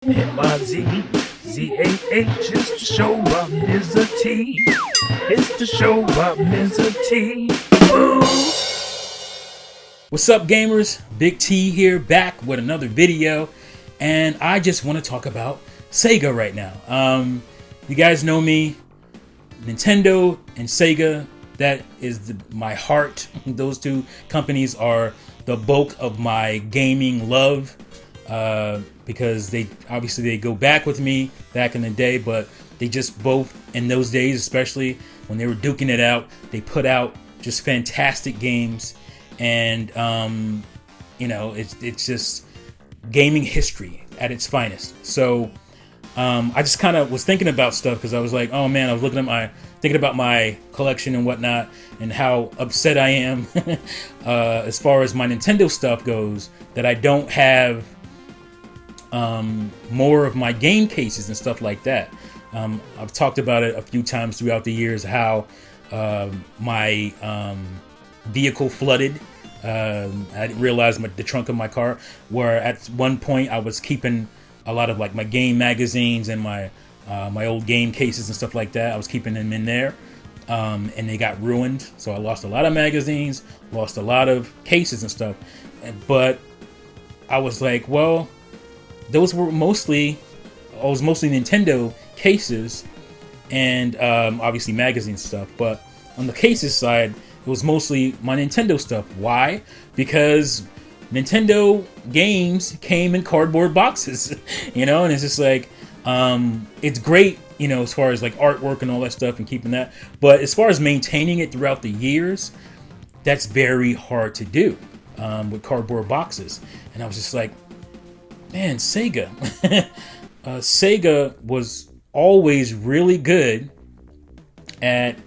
Mizzah, it's the show about Mizzah Tee. It's the show about Mizzah Tee. What's up, gamers? Big T here, back with another video, and I just want to talk about Sega right now. You guys know me, Nintendo and Sega. That is my heart. Those two companies are the bulk of my gaming love. Because they go back with me back in the day, but they just both in those days, especially when they were duking it out, they put out just fantastic games, and it's just gaming history at its finest. So I just kind of was thinking about stuff because I was like, oh man, I was thinking about my collection and whatnot, and how upset I am as far as my Nintendo stuff goes, that I don't have more of my game cases and stuff like that. I've talked about it a few times throughout the years, how my vehicle flooded. I didn't realize the trunk of my car, where at one point I was keeping a lot of like my game magazines and my old game cases and stuff like that. I was keeping them in there, and they got ruined. So I lost a lot of magazines, lost a lot of cases and stuff. But I was like, well, those were mostly Nintendo cases and obviously magazine stuff. But on the cases side, it was mostly my Nintendo stuff. Why? Because Nintendo games came in cardboard boxes, and it's just like, it's great, as far as like artwork and all that stuff and keeping that. But as far as maintaining it throughout the years, that's very hard to do with cardboard boxes. And I was just like, man, Sega. Sega was always really good at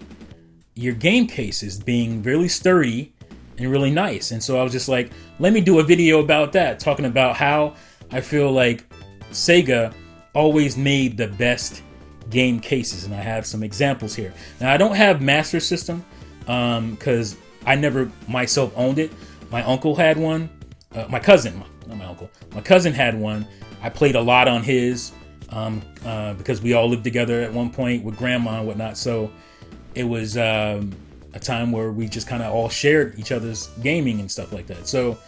your game cases being really sturdy and really nice. And so I was just like, let me do a video about that, talking about how I feel like Sega always made the best game cases. And I have some examples here. Now, I don't have Master System because I never myself owned it. My uncle had one. My cousin had one. I played a lot on his because we all lived together at one point with grandma and whatnot. So it was a time where we just kind of all shared each other's gaming and stuff like that. So,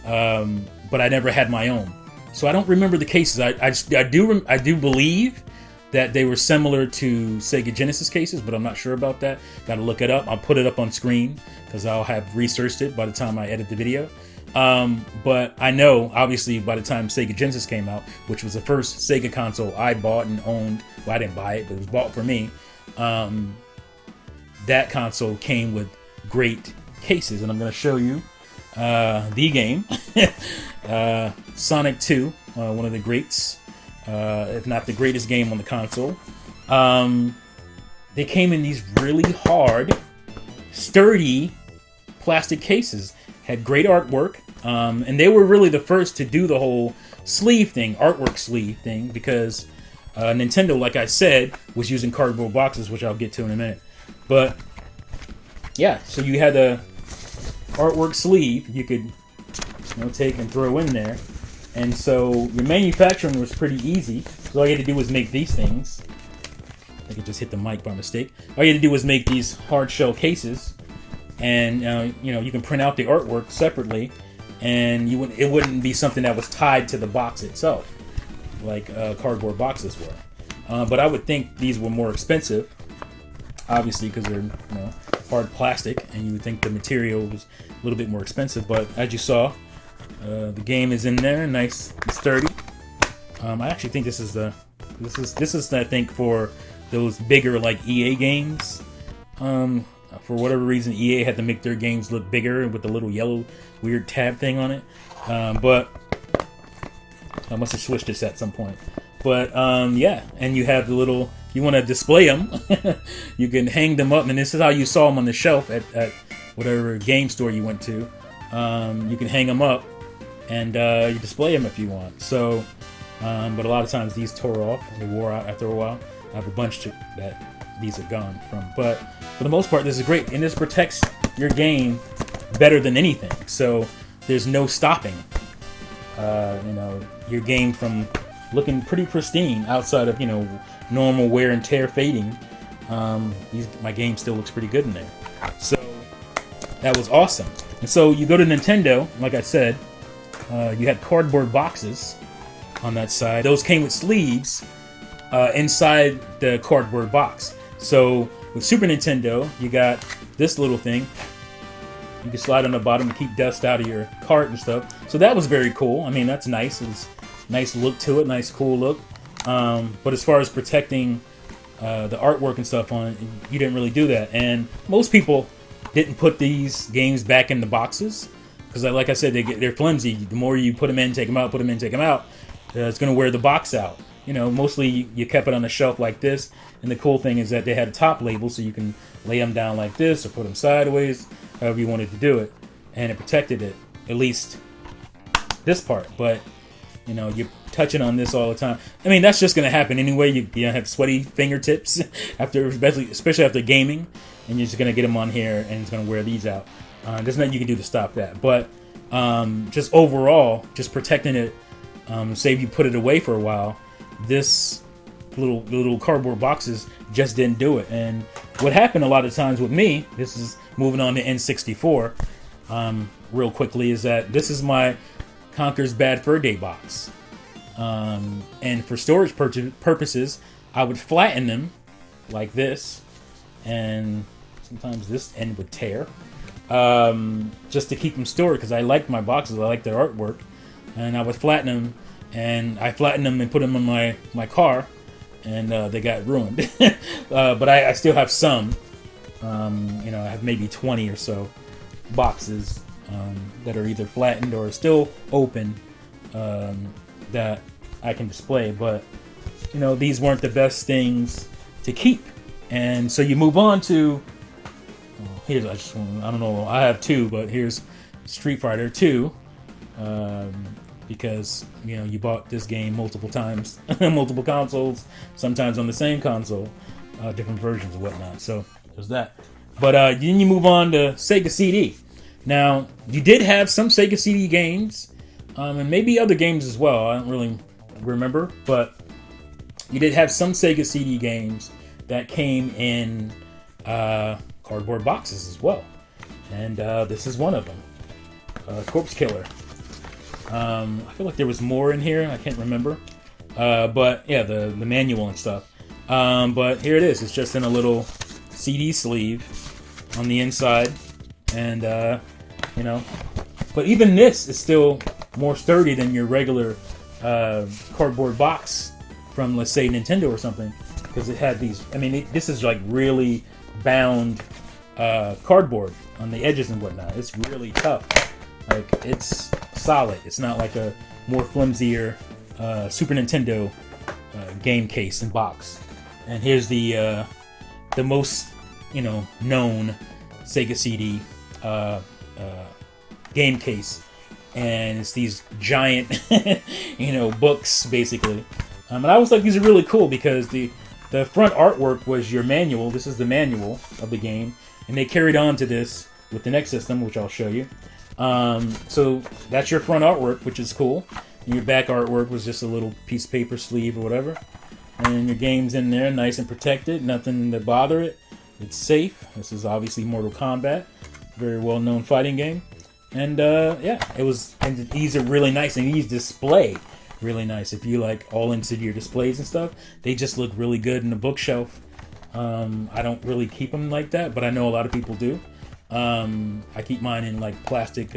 but I never had my own. So I don't remember the cases. I do believe that they were similar to Sega Genesis cases, but I'm not sure about that. Got to look it up. I'll put it up on screen because I'll have researched it by the time I edit the video. But I know, obviously, by the time Sega Genesis came out, which was the first Sega console I bought and owned, well, I didn't buy it, but it was bought for me, that console came with great cases, and I'm going to show you the game, Sonic 2, one of the greats, if not the greatest game on the console. They came in these really hard, sturdy plastic cases. Had great artwork, and they were really the first to do the whole sleeve thing, artwork sleeve thing, because Nintendo, like I said, was using cardboard boxes, which I'll get to in a minute. But yeah, so you had a artwork sleeve you could take and throw in there, and so your manufacturing was pretty easy. So all you had to do was make these things. I could just hit the mic by mistake. All you had to do was make these hard shell cases. And you can print out the artwork separately, and it wouldn't be something that was tied to the box itself, like cardboard boxes were. But I would think these were more expensive, obviously, because they're hard plastic, and you would think the material was a little bit more expensive. But as you saw, the game is in there, nice and sturdy. I actually think this is I think for those bigger like EA games. For whatever reason, EA had to make their games look bigger with the little yellow weird tab thing on it. But I must have switched this at some point. But yeah, and you have the little, if you want to display them, you can hang them up. And this is how you saw them on the shelf at whatever game store you went to. You can hang them up and you display them if you want. So, but a lot of times these tore off, they wore out after a while. I have a bunch that these are gone from, but for the most part, this is great, and this protects your game better than anything. So there's no stopping, your game from looking pretty pristine outside of, you know, normal wear and tear fading. My game still looks pretty good in there. So that was awesome. And so you go to Nintendo, like I said, you had cardboard boxes on that side. Those came with sleeves inside the cardboard box. So with Super Nintendo, you got this little thing. You can slide on the bottom to keep dust out of your cart and stuff. So that was very cool. I mean, that's nice. It's nice look to it, nice cool look. But as far as protecting the artwork and stuff on it, you didn't really do that. And most people didn't put these games back in the boxes because, like I said, they're flimsy. The more you put them in, take them out, put them in, take them out, it's going to wear the box out. You know, mostly you kept it on a shelf like this. And the cool thing is that they had a top label, so you can lay them down like this or put them sideways, however you wanted to do it. And it protected it, at least this part. But, you know, you're touching on this all the time. I mean, that's just going to happen anyway. You have sweaty fingertips, especially after gaming. And you're just going to get them on here, and it's going to wear these out. There's nothing you can do to stop that. But just overall, just protecting it, say if you put it away for a while, this little cardboard boxes just didn't do it. And what happened a lot of times with me, this is moving on to N64 real quickly, is that this is my Conker's Bad Fur Day box. And for storage purposes, I would flatten them like this, and sometimes this end would tear, just to keep them stored, because I liked my boxes, I liked their artwork, and I would flatten them, and I flattened them and put them in my car, and they got ruined. But I still have some. You know, I have maybe 20 or so boxes that are either flattened or still open, that I can display. But, you know, these weren't the best things to keep. And so you move on to, I don't know, I have two, but here's Street Fighter 2. Because, you know, you bought this game multiple times, multiple consoles, sometimes on the same console, different versions and whatnot. So there's that. But then you move on to Sega CD. Now, you did have some Sega CD games, and maybe other games as well. I don't really remember, but you did have some Sega CD games that came in cardboard boxes as well. And this is one of them, Corpse Killer. I feel like there was more in here. I can't remember. But yeah, the manual and stuff. But here it is. It's just in a little CD sleeve on the inside. And, you know, but even this is still more sturdy than your regular cardboard box from, let's say, Nintendo or something. Because it had these, I mean, this is like really bound cardboard on the edges and whatnot. It's really tough. Like, it's solid. It's not like a more flimsier Super Nintendo game case and box. And here's the most, you know, known Sega CD game case. And it's these giant, you know, books, basically. And I was like, these are really cool because the front artwork was your manual. This is the manual of the game. And they carried on to this with the next system, which I'll show you. So that's your front artwork, which is cool. And your back artwork was just a little piece of paper sleeve or whatever. And your game's in there, nice and protected, nothing to bother it. It's safe. This is obviously Mortal Kombat, very well-known fighting game. And yeah, and these are really nice, and these display really nice. If you like all into your displays and stuff, they just look really good in the bookshelf. I don't really keep them like that, but I know a lot of people do. I keep mine in like plastic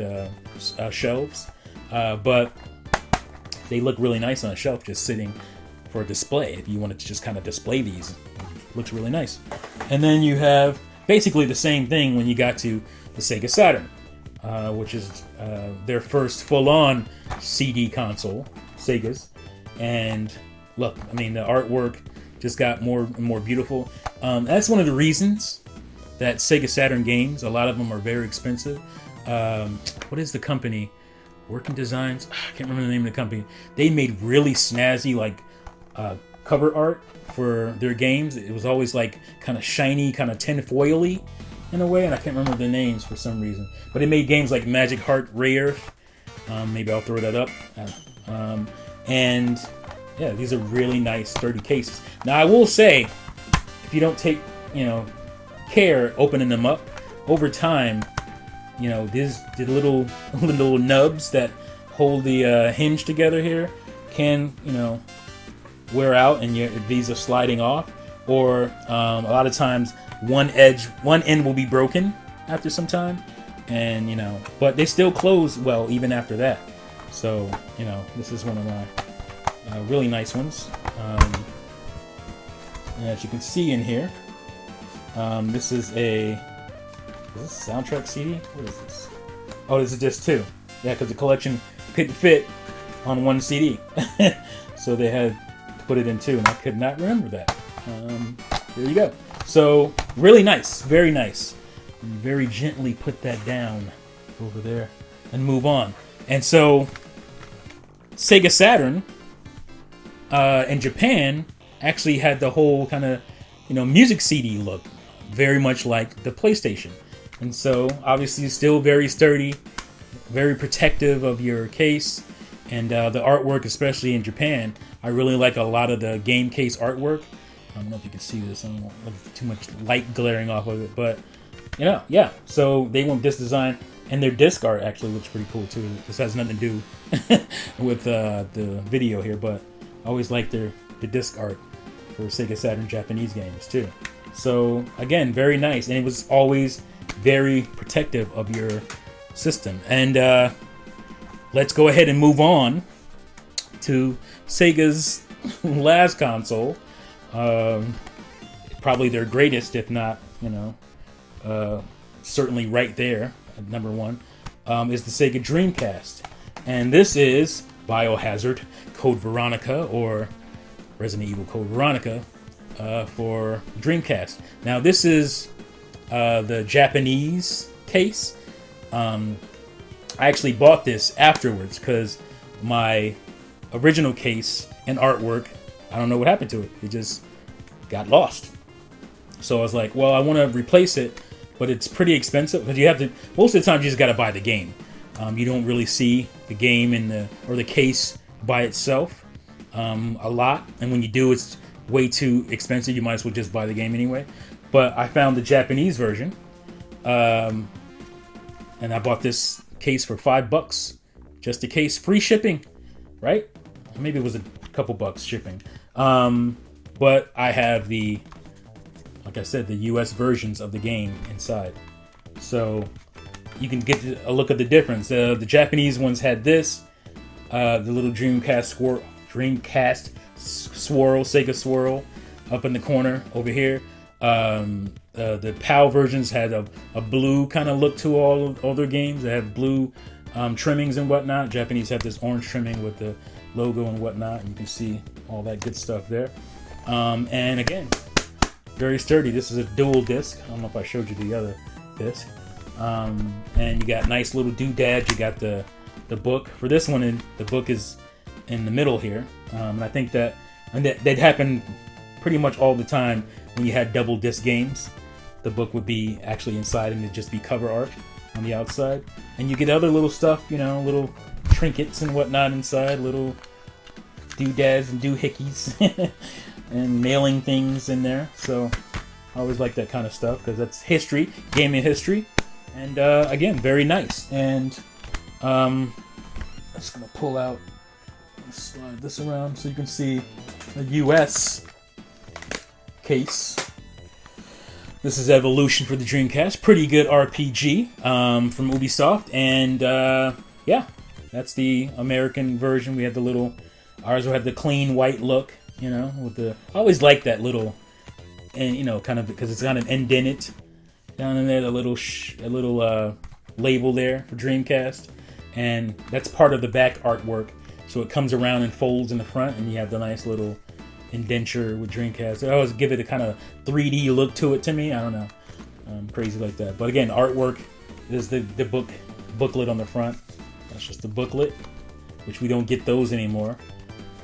shelves, but they look really nice on a shelf just sitting for a display. If you wanted to just kind of display these, it looks really nice. And then you have basically the same thing when you got to the Sega Saturn, which is their first full-on CD console, Sega's. And look, I mean, the artwork just got more and more beautiful. That's one of the reasons that Sega Saturn games, a lot of them are very expensive. What is the company? Working Designs? I can't remember the name of the company. They made really snazzy like cover art for their games. It was always like kind of shiny, kind of tinfoily in a way, and I can't remember the names for some reason. But they made games like Magic Heart Rare. Maybe I'll throw that up. And yeah, these are really nice, sturdy cases. Now, I will say, if you don't take, care opening them up, over time, these the little nubs that hold the hinge together here can, wear out, and these are sliding off. Or a lot of times, one end will be broken after some time, and but they still close well even after that. So this is one of my really nice ones. And as you can see in here, this is a soundtrack CD? What is this? Oh, this is disc 2. Yeah, because the collection couldn't fit on one CD. So they had to put it in 2, and I could not remember that. There you go. So, really nice. Very nice. And very gently put that down over there and move on. And so, Sega Saturn in Japan actually had the whole kind of, music CD look. Very much like the PlayStation. And so, obviously, still very sturdy, very protective of your case, and the artwork, especially in Japan, I really like a lot of the game case artwork. I don't know if you can see this. I don't want too much light glaring off of it, but yeah. So they went this design, and their disc art actually looks pretty cool too. This has nothing to do with the video here, but I always like the disc art for Sega Saturn Japanese games too. So again, very nice, and it was always very protective of your system. And let's go ahead and move on to Sega's last console, probably their greatest, if not, certainly right there at number 1, is the Sega Dreamcast. And this is Biohazard Code Veronica, or Resident Evil Code Veronica, for Dreamcast. Now, this is the Japanese case. I actually bought this afterwards because my original case and artwork, I don't know what happened to it. It just got lost. So I was like, well, I want to replace it, but it's pretty expensive because you have to. Most of the time, you just got to buy the game. You don't really see the game or the case by itself a lot, and when you do, it's way too expensive. You might as well just buy the game anyway. But I found the Japanese version, and I bought this case for $5, just a case, free shipping, right? Maybe it was a couple bucks shipping. But I have like I said, the US versions of the game inside. So you can get a look at the difference. The Japanese ones had this, the little Dreamcast swirl, Sega swirl up in the corner over here. The PAL versions had a blue kind of look to all their games. They have blue trimmings and whatnot. Japanese have this orange trimming with the logo and whatnot, and you can see all that good stuff there. And again, very sturdy. This is a dual disc. I don't know if I showed you the other disc. And you got nice little doodads. You got the book for this one, and the book is in the middle here. And I think that happened pretty much all the time when you had double disc games. The book would be actually inside, and it'd just be cover art on the outside. And you get other little stuff, little trinkets and whatnot inside, little doodads and doohickeys, and mailing things in there. So I always like that kind of stuff because that's history, gaming history. And again, very nice. And I'm just gonna pull out, slide this around so you can see the US case. This is Evolution for the Dreamcast. Pretty good RPG from Ubisoft. And yeah, that's the American version. We had the little, ours had the clean white look, with the, I always like that little, and kind of, because it's got an indented down in there, a little label there for Dreamcast. And that's part of the back artwork. So it comes around and folds in the front, and you have the nice little indenture with Dreamcast. I always give it a kind of 3D look to it to me. I don't know. I'm crazy like that. But again, artwork is the booklet on the front. That's just the booklet, which we don't get those anymore.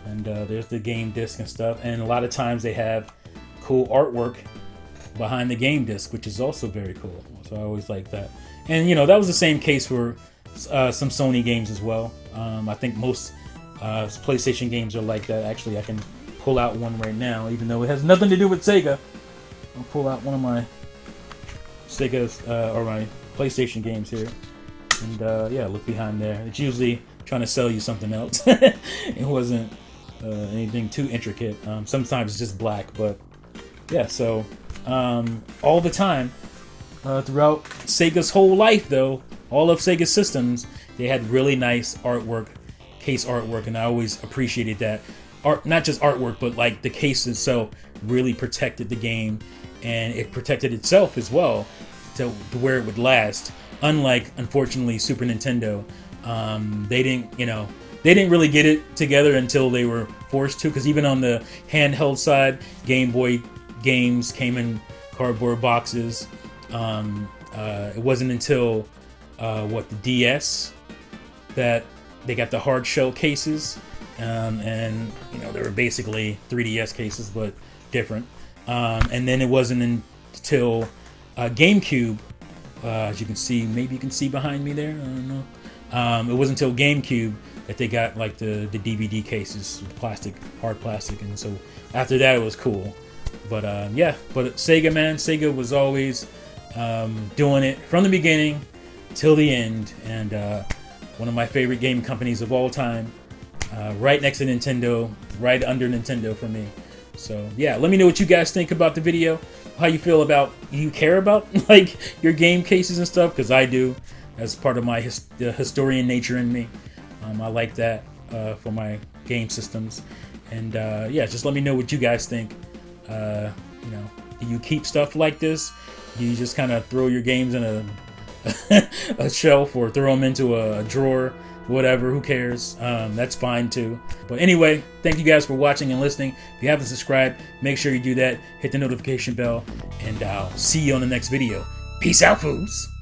And there's the game disc and stuff. And a lot of times they have cool artwork behind the game disc, which is also very cool. So I always like that. And that was the same case for some Sony games as well. I think most PlayStation games are like that. Actually, I can pull out one right now, even though it has nothing to do with Sega. I'll pull out one of my Sega's or my PlayStation games here, and yeah, look behind there. It's usually trying to sell you something else. It wasn't anything too intricate. Sometimes it's just black, but yeah. So all the time throughout Sega's whole life, though, all of Sega's systems, they had really nice artwork, case artwork, and I always appreciated that. Not just artwork, but like the case itself really protected the game, and it protected itself as well to where it would last. Unlike, unfortunately, Super Nintendo, they didn't really get it together until they were forced to. Because even on the handheld side, Game Boy games came in cardboard boxes. It wasn't until the DS that they got the hard shell cases, and they were basically 3DS cases but different. And then it wasn't until GameCube, as you can see, maybe you can see behind me there, I don't know. It wasn't until GameCube that they got like the DVD cases with plastic, hard plastic, and so after that it was cool. But yeah, but Sega was always doing it from the beginning till the end, and one of my favorite game companies of all time, right next to Nintendo, right under Nintendo for me. So yeah, let me know what you guys think about the video, how you feel about, you care about like your game cases and stuff, because I do. As part of my historian nature in me, I like that for my game systems. And yeah, just let me know what you guys think. Do you keep stuff like this? Do you just kind of throw your games in a shelf, or throw them into a drawer? Whatever, who cares? That's fine too. But anyway, thank you guys for watching and listening. If you haven't subscribed, make sure you do that. Hit the notification bell, and I'll see you on the next video. Peace out, fools.